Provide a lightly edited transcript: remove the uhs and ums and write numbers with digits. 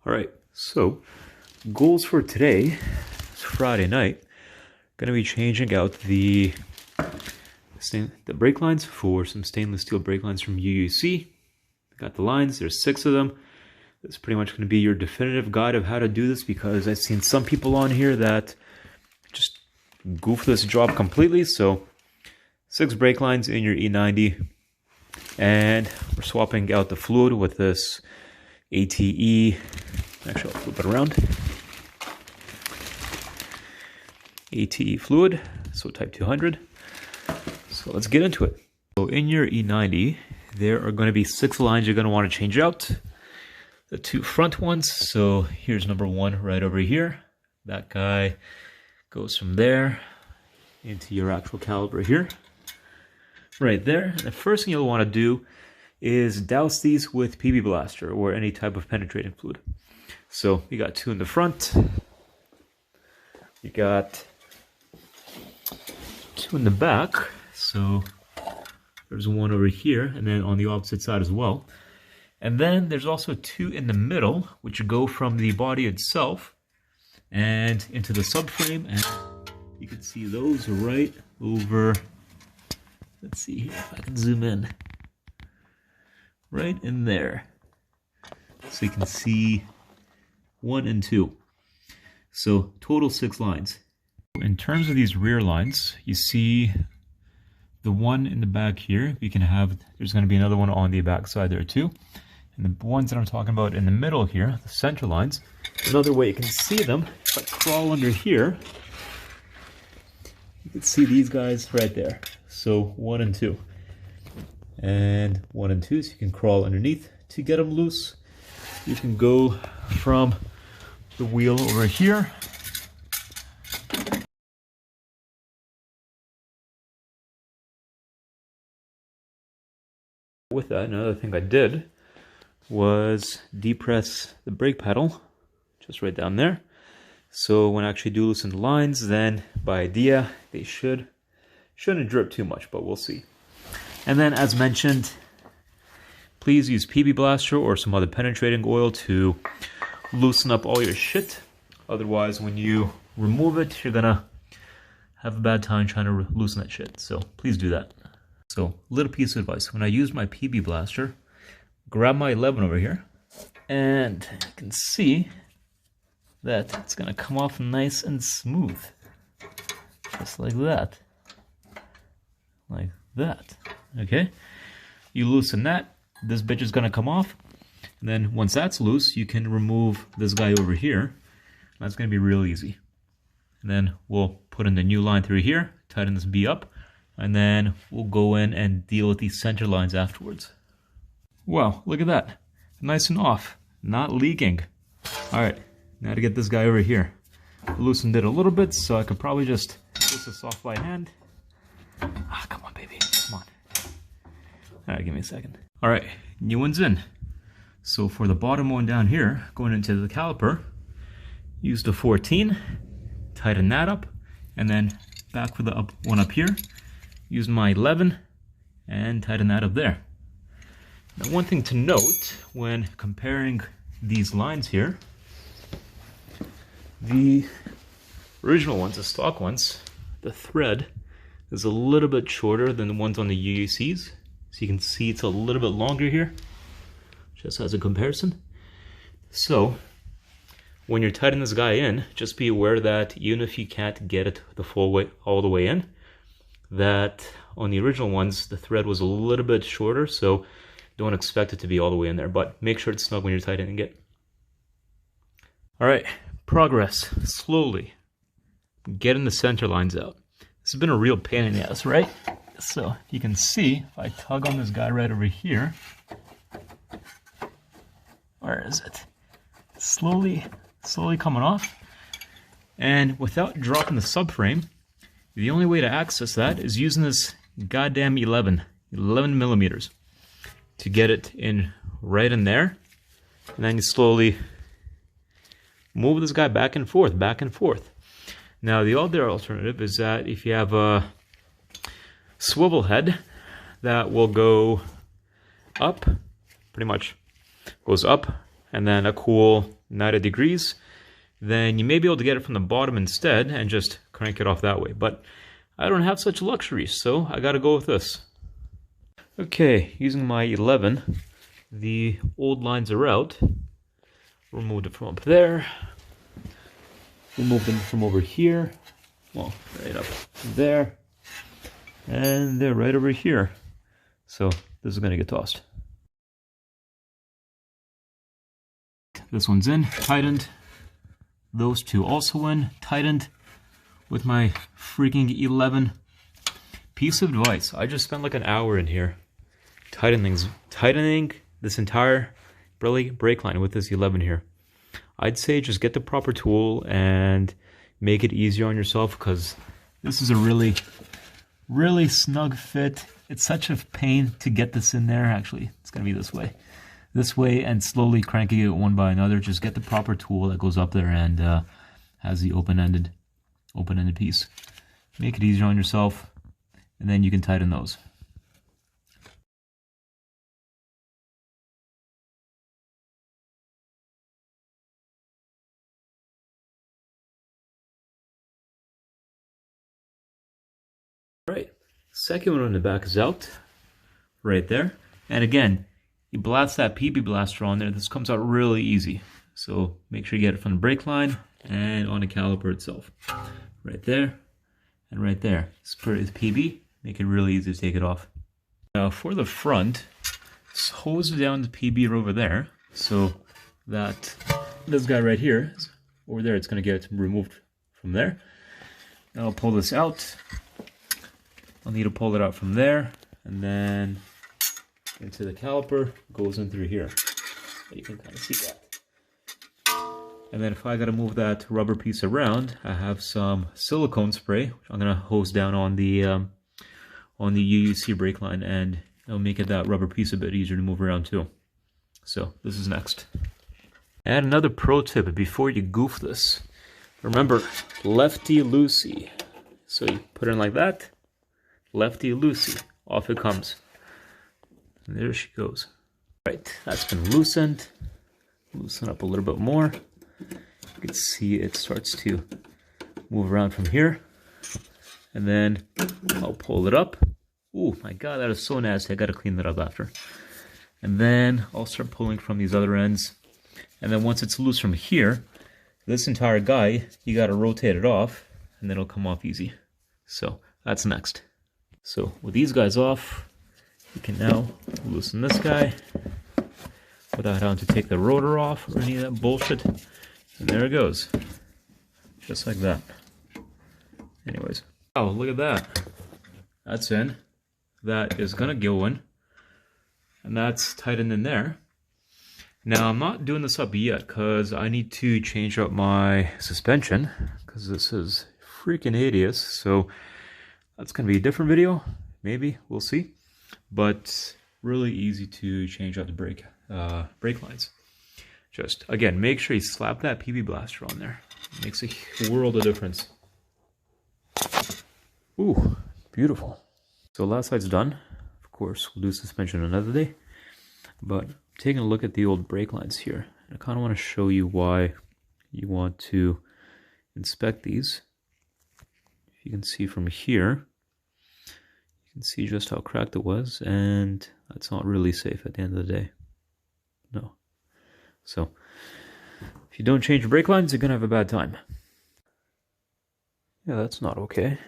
Alright, so goals for today, it's Friday night, going to be changing out the brake lines for some stainless steel brake lines from UUC. Got the lines, there's 6 of them. That's pretty much going to be your definitive guide of how to do this, because I've seen some people on here that just goof this job completely. So 6 brake lines in your E90, and we're swapping out the fluid with this ATE. Actually, I'll flip it around. ATE fluid, so type 200. So let's get into it. So in your E90, there are going to be 6 lines you're going to want to change out. The 2 front ones, so here's number 1 right over here. That guy goes from there into your actual caliper here. Right there. And the first thing you'll want to do is douse these with PB Blaster or any type of penetrating fluid. So you got 2 in the front. You got 2 in the back. So there's 1 over here, and then on the opposite side as well. And then there's also 2 in the middle, which go from the body itself and into the subframe, and you can see those right over, let's see here if I can zoom in, right in there. So you can see 1 and 2. So total 6 lines. In terms of these rear lines, you see the one in the back here. You can have, there's going to be another one on the back side there too. And the ones that I'm talking about in the middle here, the center lines, another way you can see them, if I crawl under here, you can see these guys right there. So 1 and 2. And 1 and 2, so you can crawl underneath to get them loose. You can go from the wheel over here. With that, another thing I did was depress the brake pedal just right down there. So when I actually do loosen the lines, then by idea they shouldn't drip too much, but we'll see. And then, as mentioned, please use PB Blaster or some other penetrating oil to loosen up all your shit. Otherwise, when you remove it, you're gonna have a bad time trying to loosen that shit. So please do that. So, little piece of advice. When I use my PB Blaster, grab my 11 over here, and you can see that it's gonna come off nice and smooth. Just like that. Like that. Okay? You loosen that, this bitch is gonna come off, and then once that's loose, you can remove this guy over here. That's gonna be real easy. And then we'll put in the new line through here, tighten this B up, and then we'll go in and deal with these center lines afterwards. Wow, look at that. Nice and off, not leaking. All right, now to get this guy over here. Loosened it a little bit, so I could probably just use a soft by hand. Ah, come on, baby, come on. All right, give me a second. All right, new one's in. So for the bottom one down here, going into the caliper, use the 14, tighten that up, and then back for the one up here, use my 11, and tighten that up there. Now, one thing to note when comparing these lines here, the original ones, the stock ones, the thread is a little bit shorter than the ones on the UUCs. So you can see it's a little bit longer here, just as a comparison. So when you're tightening this guy in, just be aware that even if you can't get it the full way, all the way in, that on the original ones, the thread was a little bit shorter, so don't expect it to be all the way in there, but make sure it's snug when you're tightening it. All right, progress, slowly, getting the center lines out. This has been a real pain in the ass, right? So you can see, if I tug on this guy right over here, where is it? Slowly coming off, and without dropping the subframe, the only way to access that is using this goddamn 11 millimeters to get it in right in there, and then you slowly move this guy back and forth. Now the other alternative is that if you have a swivel head that will go up, pretty much goes up and then a cool 90 degrees, then you may be able to get it from the bottom instead and just crank it off that way. But I don't have such luxury, so I gotta go with this. Okay, using my 11, the old lines are out. Removed it from up there. Removed them from over here. Well, right up there. And they're right over here. So this is gonna get tossed. This one's in, tightened. Those two also in, tightened with my freaking 11. Piece of advice, I just spent like an hour in here tightening this entire brake line with this 11 here. I'd say just get the proper tool and make it easier on yourself, because this is a really snug fit. It's such a pain to get this in there. Actually, it's gonna be this way, and slowly cranking it one by another. Just get the proper tool that goes up there and has the open-ended piece. Make it easier on yourself, and then you can tighten those. Right, second one on the back is out, right there. And again, you blast that PB blaster on there. This comes out really easy. So make sure you get it from the brake line and on the caliper itself. Right there and right there. Spray the PB, make it really easy to take it off. Now for the front, just hose down the PB over there, so that this guy right here, over there, it's gonna get removed from there. Now I'll pull this out. I'll need to pull it out from there, and then into the caliper, goes in through here. You can kind of see that. And then if I gotta move that rubber piece around, I have some silicone spray, which I'm gonna hose down on the UUC brake line, and it'll make it that rubber piece a bit easier to move around too. So this is next. And another pro tip before you goof this, remember, lefty loosey. So you put it in like that, lefty loosey, off it comes. And there she goes. Right, that's been loosened. Loosen up a little bit more. You can see it starts to move around from here. And then I'll pull it up. Oh my god, that is so nasty. I gotta clean that up after. And then I'll start pulling from these other ends. And then once it's loose from here, this entire guy, you gotta rotate it off, and then it'll come off easy. So that's next. So with these guys off, you can now loosen this guy without having to take the rotor off or any of that bullshit. And there it goes. Just like that. Anyways. Oh, look at that. That's in. That is gonna go in. And that's tightened in there. Now I'm not doing this up yet because I need to change up my suspension, because this is freaking hideous. So that's gonna be a different video. Maybe, we'll see. But really easy to change out the brake lines. Just, again, make sure you slap that PB blaster on there. It makes a world of difference. Ooh, beautiful. So last side's done. Of course, we'll do suspension another day. But I'm taking a look at the old brake lines here. I kind of want to show you why you want to inspect these. If you can see from here, you can see just how cracked it was, and that's not really safe at the end of the day. No. So, if you don't change your brake lines, you're going to have a bad time. Yeah, that's not okay.